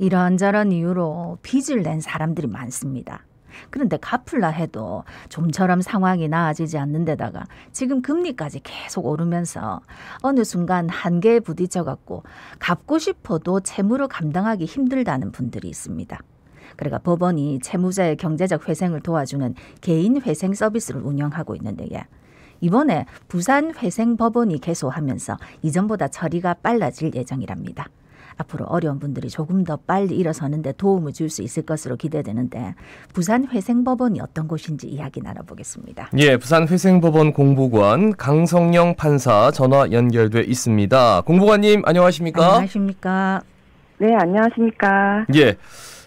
이런저런 이유로 빚을 낸 사람들이 많습니다. 그런데 갚으려 해도 좀처럼 상황이 나아지지 않는 데다가 지금 금리까지 계속 오르면서 어느 순간 한계에 부딪혀갖고 갚고 싶어도 채무를 감당하기 힘들다는 분들이 있습니다. 그러니까 법원이 채무자의 경제적 회생을 도와주는 개인 회생 서비스를 운영하고 있는데 이번에 부산회생법원이 개소하면서 이전보다 처리가 빨라질 예정이랍니다. 앞으로 어려운 분들이 조금 더 빨리 일어서는 데 도움을 줄 수 있을 것으로 기대되는데 부산회생법원이 어떤 곳인지 이야기 나눠보겠습니다. 예, 부산회생법원 공보관 강성영 판사 전화 연결돼 있습니다. 공보관님 안녕하십니까? 안녕하십니까? 네, 안녕하십니까? 예,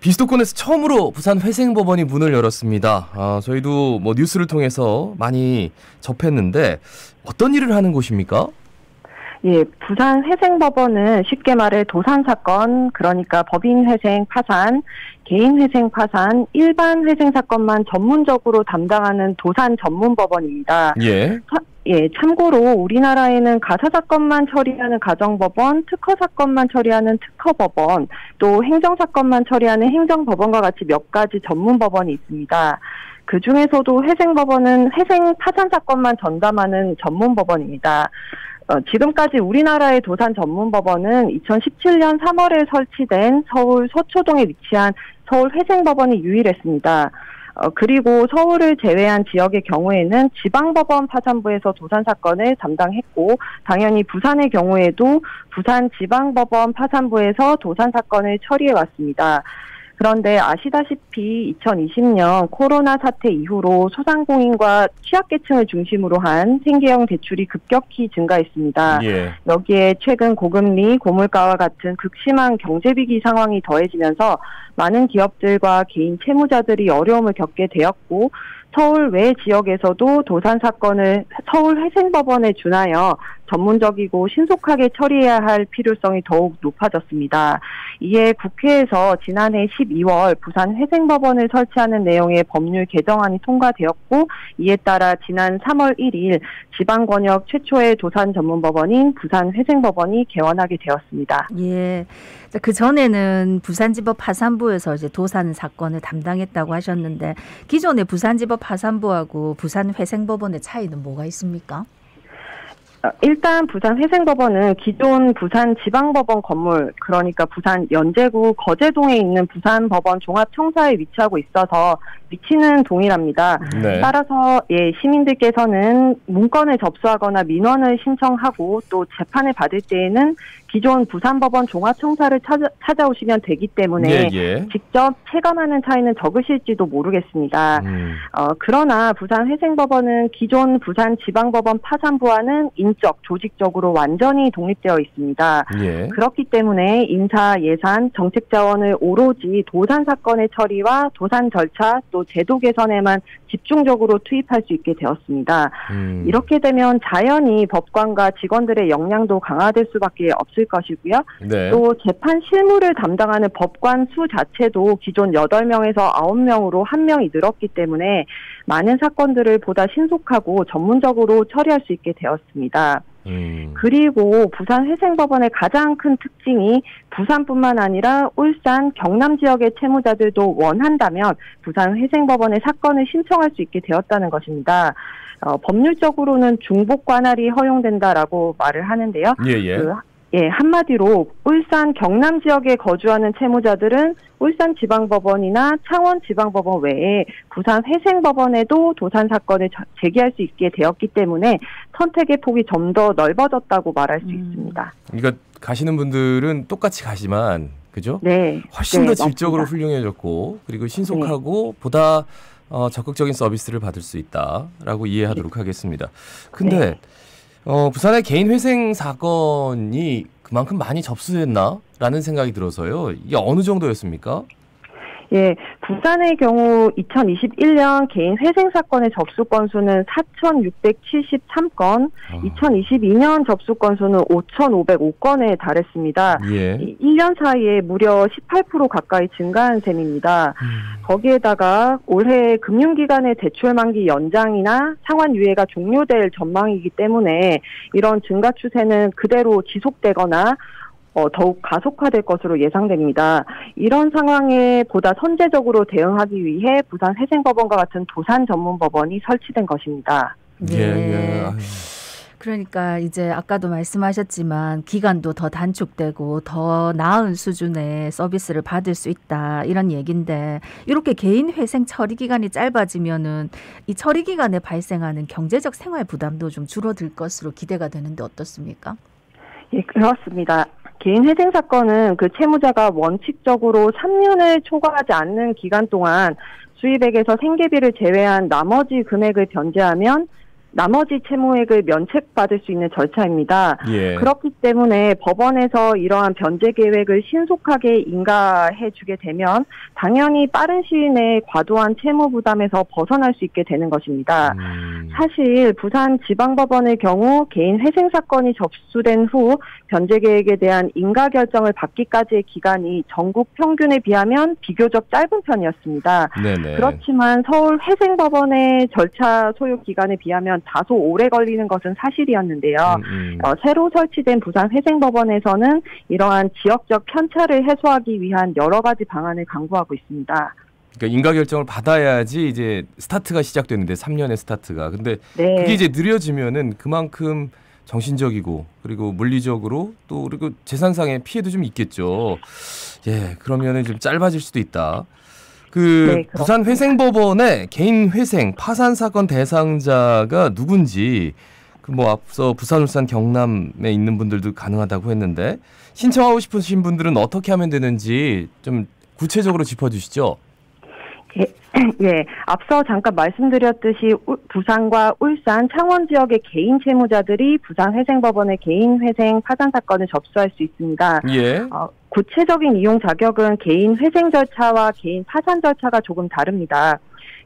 비수도권에서 처음으로 부산회생법원이 문을 열었습니다. 저희도 뭐 뉴스를 통해서 많이 접했는데 어떤 일을 하는 곳입니까? 예, 부산회생법원은 쉽게 말해 도산사건, 그러니까 법인회생 파산, 개인회생 파산, 일반 회생 사건만 전문적으로 담당하는 도산 전문법원입니다. 예. 참고로 우리나라에는 가사사건만 처리하는 가정법원, 특허사건만 처리하는 특허법원, 또 행정사건만 처리하는 행정법원과 같이 몇 가지 전문법원이 있습니다. 그 중에서도 회생법원은 회생 파산 사건만 전담하는 전문법원입니다. 지금까지 우리나라의 도산 전문법원은 2017년 3월에 설치된 서울 서초동에 위치한 서울회생법원이 유일했습니다. 그리고 서울을 제외한 지역의 경우에는 지방법원 파산부에서 도산 사건을 담당했고, 당연히 부산의 경우에도 부산지방법원 파산부에서 도산 사건을 처리해왔습니다. 그런데 아시다시피 2020년 코로나 사태 이후로 소상공인과 취약계층을 중심으로 한 생계형 대출이 급격히 증가했습니다. 예. 여기에 최근 고금리, 고물가와 같은 극심한 경제위기 상황이 더해지면서 많은 기업들과 개인 채무자들이 어려움을 겪게 되었고, 서울 외 지역에서도 도산 사건을 서울회생법원에 준하여 전문적이고 신속하게 처리해야 할 필요성이 더욱 높아졌습니다. 이에 국회에서 지난해 12월 부산회생법원을 설치하는 내용의 법률 개정안이 통과되었고, 이에 따라 지난 3월 1일 지방권역 최초의 도산 전문법원인 부산회생법원이 개원하게 되었습니다. 예. 그 전에는 부산지법 파산부에서 이제 도산 사건을 담당했다고 하셨는데, 기존의 부산지법 파산부하고 부산회생법원의 차이는 뭐가 있습니까? 일단 부산회생법원은 기존 부산지방법원 건물, 그러니까 부산 연제구 거제동에 있는 부산법원 종합청사에 위치하고 있어서 위치는 동일합니다. 네. 따라서 시민들께서는 문건을 접수하거나 민원을 신청하고 또 재판을 받을 때에는 기존 부산법원 종합청사를 찾아오시면 되기 때문에 직접 체감하는 차이는 적으실지도 모르겠습니다. 그러나 부산회생법원은 기존 부산지방법원 파산부와는 인적, 조직적으로 완전히 독립되어 있습니다. 예. 그렇기 때문에 인사, 예산, 정책 자원을 오로지 도산 사건의 처리와 도산 절차 또 제도 개선에만 집중적으로 투입할 수 있게 되었습니다. 이렇게 되면 자연히 법관과 직원들의 역량도 강화될 수밖에 없을 것이고요. 네. 또 재판 실무를 담당하는 법관 수 자체도 기존 8명에서 9명으로 1명이 늘었기 때문에 많은 사건들을 보다 신속하고 전문적으로 처리할 수 있게 되었습니다. 그리고 부산회생법원의 가장 큰 특징이 부산뿐만 아니라 울산, 경남 지역의 채무자들도 원한다면 부산회생법원에 사건을 신청할 수 있게 되었다는 것입니다. 법률적으로는 중복 관할이 허용된다라고 말을 하는데요. 한마디로 울산, 경남 지역에 거주하는 채무자들은 울산지방법원이나 창원지방법원 외에 부산회생법원에도 도산 사건을 제기할 수 있게 되었기 때문에 선택의 폭이 좀 더 넓어졌다고 말할 수 있습니다. 그러니까 가시는 분들은 똑같이 가지만, 그죠? 네. 훨씬 더 질적으로 훌륭해졌고, 그리고 신속하고 보다 적극적인 서비스를 받을 수 있다라고 이해하도록 하겠습니다. 근데 부산의 개인 회생 사건이 그만큼 많이 접수됐나라는 생각이 들어서요. 이게 어느 정도였습니까? 예, 부산의 경우 2021년 개인 회생 사건의 접수 건수는 4,673건, 2022년 접수 건수는 5,505건에 달했습니다. 예. 1년 사이에 무려 18% 가까이 증가한 셈입니다. 거기에다가 올해 금융기관의 대출 만기 연장이나 상환 유예가 종료될 전망이기 때문에 이런 증가 추세는 그대로 지속되거나 더욱 가속화될 것으로 예상됩니다. 이런 상황에 보다 선제적으로 대응하기 위해 부산회생법원과 같은 도산 전문 법원이 설치된 것입니다. 네. 아유. 그러니까 이제 아까도 말씀하셨지만 기간도 더 단축되고 더 나은 수준의 서비스를 받을 수 있다 이런 얘기인데 이렇게 개인 회생 처리 기간이 짧아지면은 이 처리 기간에 발생하는 경제적 생활 부담도 좀 줄어들 것으로 기대가 되는데 어떻습니까? 예, 그렇습니다. 개인 회생 사건은 그 채무자가 원칙적으로 3년을 초과하지 않는 기간 동안 수입액에서 생계비를 제외한 나머지 금액을 변제하면 나머지 채무액을 면책받을 수 있는 절차입니다. 예. 그렇기 때문에 법원에서 이러한 변제 계획을 신속하게 인가해 주게 되면 당연히 빠른 시일 내에 과도한 채무 부담에서 벗어날 수 있게 되는 것입니다. 사실 부산지방법원의 경우 개인 회생 사건이 접수된 후 변제 계획에 대한 인가 결정을 받기까지의 기간이 전국 평균에 비하면 비교적 짧은 편이었습니다. 네네. 그렇지만 서울 회생법원의 절차 소요 기간에 비하면 다소 오래 걸리는 것은 사실이었는데요. 새로 설치된 부산회생법원에서는 이러한 지역적 편차를 해소하기 위한 여러 가지 방안을 강구하고 있습니다. 그러니까 인가 결정을 받아야지 이제 스타트가 시작되는데 3년의 스타트가. 근데 네. 그게 이제 느려지면은 그만큼 정신적이고 그리고 물리적으로 또 그리고 재산상의 피해도 좀 있겠죠. 예, 그러면은 좀 짧아질 수도 있다. 네, 부산 회생법원의 개인 회생 파산 사건 대상자가 누군지 뭐 앞서 부산, 울산, 경남에 있는 분들도 가능하다고 했는데 신청하고 싶으신 분들은 어떻게 하면 되는지 좀 구체적으로 짚어주시죠. 예, 앞서 잠깐 말씀드렸듯이 부산과 울산, 창원 지역의 개인 채무자들이 부산회생법원의 개인 회생 파산 사건을 접수할 수 있습니다. 예. 구체적인 이용 자격은 개인 회생 절차와 개인 파산 절차가 조금 다릅니다.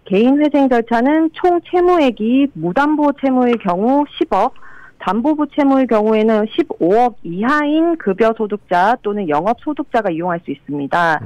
개인 회생 절차는 총 채무액이 무담보 채무의 경우 10억, 담보부 채무의 경우에는 15억 이하인 급여소득자 또는 영업소득자가 이용할 수 있습니다.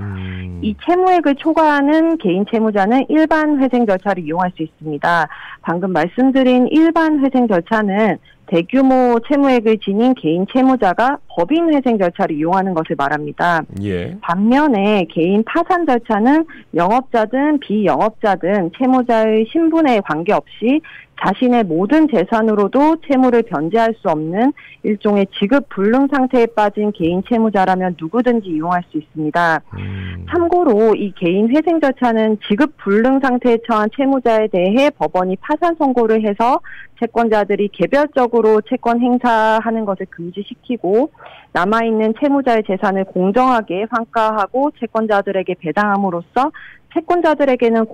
이 채무액을 초과하는 개인 채무자는 일반 회생 절차를 이용할 수 있습니다. 방금 말씀드린 일반 회생 절차는 대규모 채무액을 지닌 개인 채무자가 법인 회생 절차를 이용하는 것을 말합니다. 예. 반면에 개인 파산 절차는 영업자든 비영업자든 채무자의 신분에 관계없이 자신의 모든 재산으로도 채무를 변제할 수 없는 일종의 지급 불능 상태에 빠진 개인 채무자라면 누구든지 이용할 수 있습니다. 참고로 이 개인 회생 절차는 지급 불능 상태에 처한 채무자에 대해 법원이 파산 선고를 해서 채권자들이 개별적으로 채권 행사하는 것을 금지시키고 남아있는 채무자의 재산을 공정하게 환가하고 채권자들에게 배당함으로써 채권자들에게는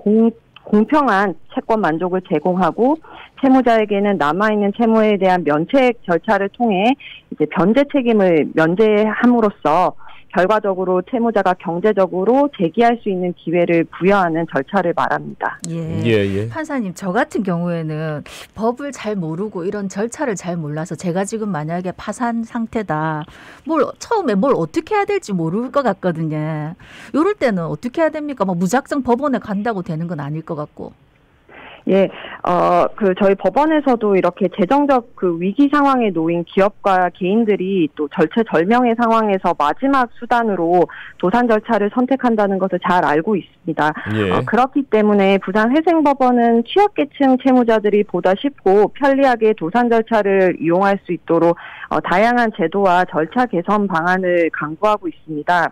공평한 채권 만족을 제공하고 채무자에게는 남아있는 채무에 대한 면책 절차를 통해 이제 변제 책임을 면제함으로써 결과적으로 채무자가 경제적으로 재기할 수 있는 기회를 부여하는 절차를 말합니다. 예. 판사님, 저 같은 경우에는 법을 잘 모르고 이런 절차를 잘 몰라서 제가 지금 만약에 파산 상태다. 처음에 뭘 어떻게 해야 될지 모를 것 같거든요. 이럴 때는 어떻게 해야 됩니까? 무작정 법원에 간다고 되는 건 아닐 것 같고. 예, 저희 법원에서도 이렇게 재정적 위기 상황에 놓인 기업과 개인들이 또 절체절명의 상황에서 마지막 수단으로 도산 절차를 선택한다는 것을 잘 알고 있습니다. 예. 그렇기 때문에 부산회생법원은 취약계층 채무자들이 보다 쉽고 편리하게 도산 절차를 이용할 수 있도록 다양한 제도와 절차 개선 방안을 강구하고 있습니다.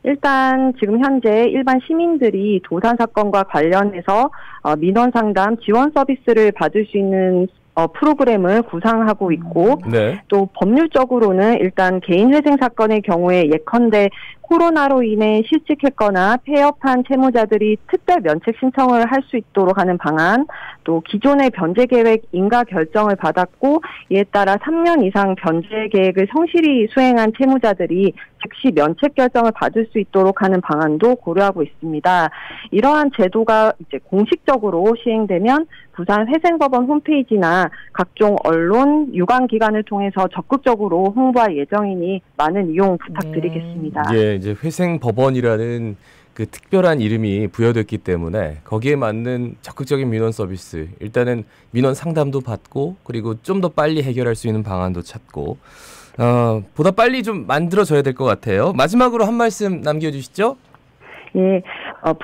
일단 지금 현재 일반 시민들이 도산 사건과 관련해서 민원 상담 지원 서비스를 받을 수 있는 프로그램을 구상하고 있고 네. 또 법률적으로는 일단 개인 회생 사건의 경우에 예컨대 코로나로 인해 실직했거나 폐업한 채무자들이 특별 면책 신청을 할 수 있도록 하는 방안, 또 기존의 변제 계획 인가 결정을 받았고 이에 따라 3년 이상 변제 계획을 성실히 수행한 채무자들이 즉시 면책 결정을 받을 수 있도록 하는 방안도 고려하고 있습니다. 이러한 제도가 이제 공식적으로 시행되면 부산회생법원 홈페이지나 각종 언론, 유관기관을 통해서 적극적으로 홍보할 예정이니 많은 이용 부탁드리겠습니다. 예, 이제 회생법원이라는 그 특별한 이름이 부여됐기 때문에 거기에 맞는 적극적인 민원 서비스, 일단은 민원 상담도 받고 그리고 좀 더 빨리 해결할 수 있는 방안도 찾고 보다 빨리 좀 만들어져야 될 것 같아요. 마지막으로 한 말씀 남겨주시죠. 예,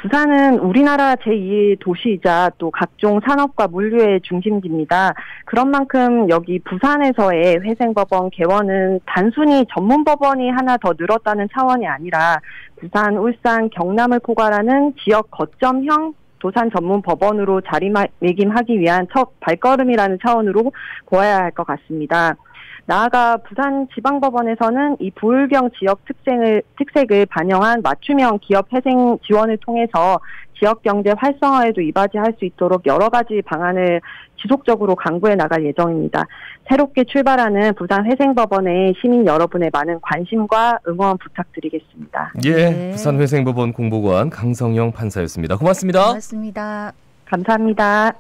부산은 우리나라 제2의 도시이자 또 각종 산업과 물류의 중심지입니다. 그런 만큼 여기 부산에서의 회생법원 개원은 단순히 전문법원이 하나 더 늘었다는 차원이 아니라 부산, 울산, 경남을 포괄하는 지역 거점형 도산 전문 법원으로 자리매김하기 위한 첫 발걸음이라는 차원으로 보아야 할 것 같습니다. 나아가 부산지방법원에서는 이 부울경 지역 특색을 반영한 맞춤형 기업 회생 지원을 통해서 지역 경제 활성화에도 이바지할 수 있도록 여러 가지 방안을 지속적으로 강구해 나갈 예정입니다. 새롭게 출발하는 부산회생법원에 시민 여러분의 많은 관심과 응원 부탁드리겠습니다. 예, 네. 부산회생법원 공보관 강성영 판사였습니다. 고맙습니다. 고맙습니다. 감사합니다.